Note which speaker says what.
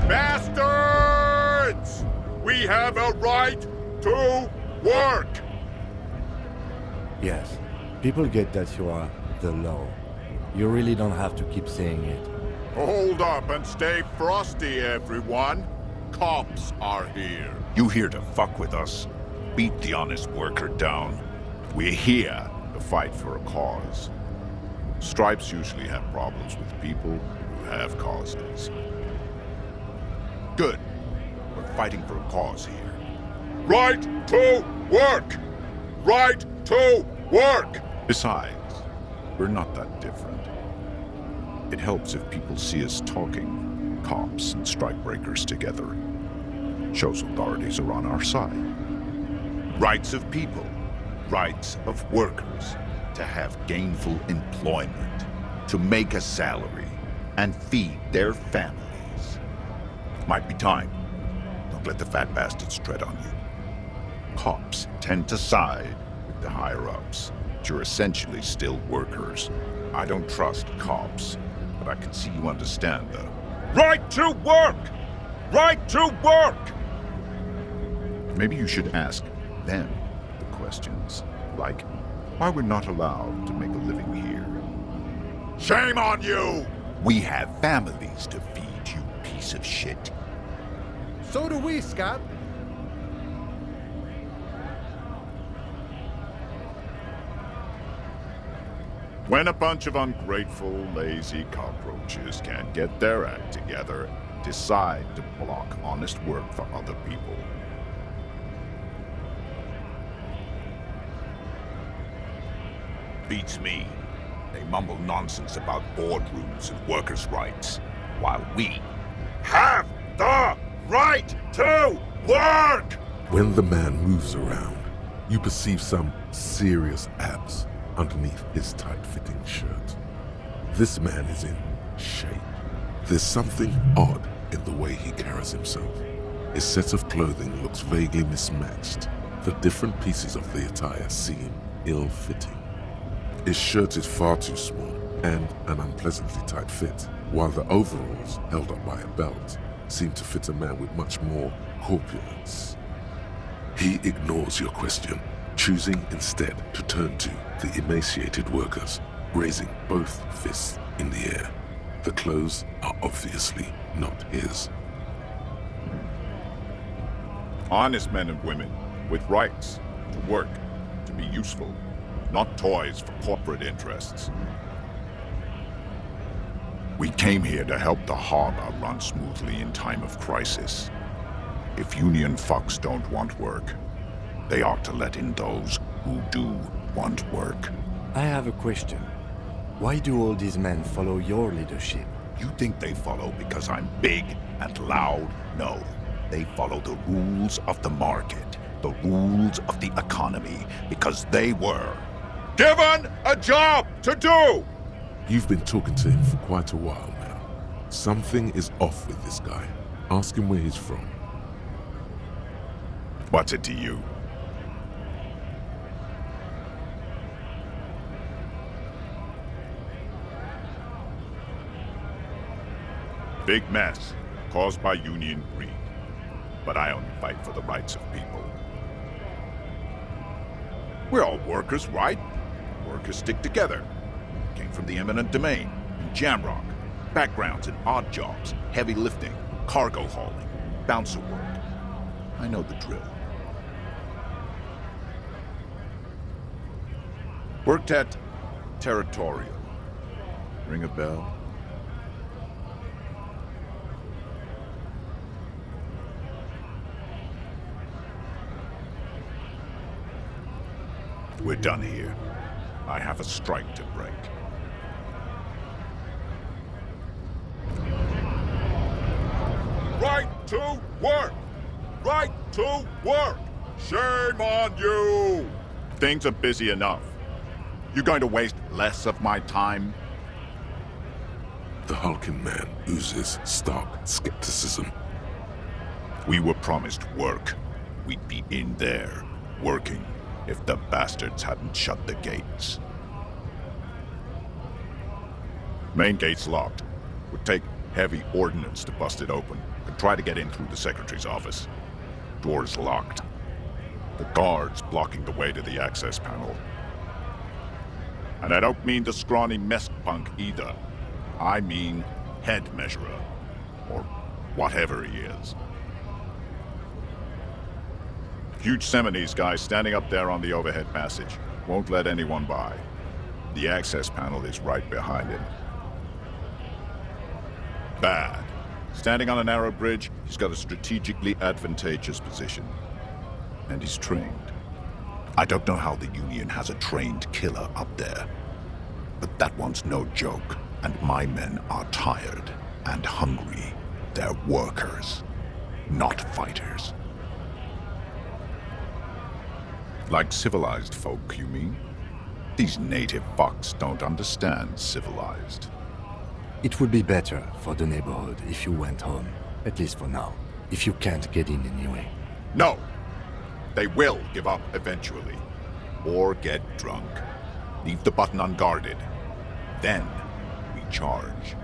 Speaker 1: Bastards! We have a right to work!
Speaker 2: Yes, people get that you are the law. You really don't have to keep saying it.
Speaker 1: Hold up and stay frosty, everyone. Cops are here.
Speaker 3: You here to fuck with us? Beat the honest worker down. We're here to fight for a cause. Stripes usually have problems with people who have causes. Good. We're fighting for a cause here.
Speaker 1: Right to work! Right to work!
Speaker 3: Besides, we're not that different. It helps if people see us talking, cops and strikebreakers together. Shows authorities are on our side. Rights of people, rights of workers, to have gainful employment, to make a salary, and feed their families. Might be time. Don't let the fat bastards tread on you. Cops tend to side with the higher-ups, but you're essentially still workers. I don't trust cops, but I can see you understand the
Speaker 1: Right to work! Right to work!
Speaker 3: Maybe you should ask them the questions, like why we're not allowed to make a living here.
Speaker 1: Shame on you!
Speaker 3: We have families to feed, you piece of shit.
Speaker 4: So do we, Scab.
Speaker 1: When a bunch of ungrateful, lazy cockroaches can't get their act together, decide to block honest work for other people.
Speaker 3: Beats me. They mumble nonsense about boardrooms and workers' rights, while we
Speaker 1: Have the right to work!
Speaker 5: When the man moves around, you perceive some serious abs underneath his tight-fitting shirt. This man is in shape. There's something odd in the way he carries himself. His set of clothing looks vaguely mismatched. The different pieces of the attire seem ill-fitting. His shirt is far too small and an unpleasantly tight fit, while the overalls, held up by a belt, seem to fit a man with much more corpulence. He ignores your question, choosing instead to turn to the emaciated workers, raising both fists in the air. The clothes are obviously not his.
Speaker 1: Honest men and women with rights to work, to be useful, not toys for corporate interests.
Speaker 3: We came here to help the harbor run smoothly in time of crisis. If union fucks don't want work, they ought to let in those who do want work.
Speaker 2: I have a question. Why do all these men follow your leadership?
Speaker 3: You think they follow because I'm big and loud? No. They follow the rules of the market, the rules of the economy, because they were
Speaker 1: given a job to do!
Speaker 5: You've been talking to him for quite a while now. Something is off with this guy. Ask him where he's from.
Speaker 3: What's it to you?
Speaker 1: Big mess caused by union greed. But I only fight for the rights of people. We're all workers, right? Workers stick together. Came from the eminent domain, in Jamrock. Backgrounds in odd jobs, heavy lifting, cargo hauling, bouncer work. I know the drill. Worked at Territorial. Ring a bell? We're done here. I have a strike to break. Right to work! Right to work! Shame on you! Things are busy enough. You're going to waste less of my time?
Speaker 5: The hulking man oozes stark skepticism.
Speaker 3: We were promised work. We'd be in there, working, if the bastards hadn't shut the gates.
Speaker 1: Main gate's locked. Would take heavy ordnance to bust it open. Could try to get in through the secretary's office. Door's locked. The guard's blocking the way to the access panel. And I don't mean the scrawny mess punk either. I mean head measurer. Or whatever he is. Huge Seminese guy standing up there on the overhead passage. Won't let anyone by. The access panel is right behind him. Bad. Standing on a narrow bridge, he's got a strategically advantageous position. And he's trained. I don't know how the Union has a trained killer up there. But that one's no joke, and my men are tired and hungry. They're workers, not fighters. Like civilized folk, you mean? These native fucks don't understand civilized.
Speaker 2: It would be better for the neighborhood if you went home, at least for now, if you can't get in anyway.
Speaker 1: No! They will give up eventually. Or get drunk. Leave the button unguarded. Then we charge.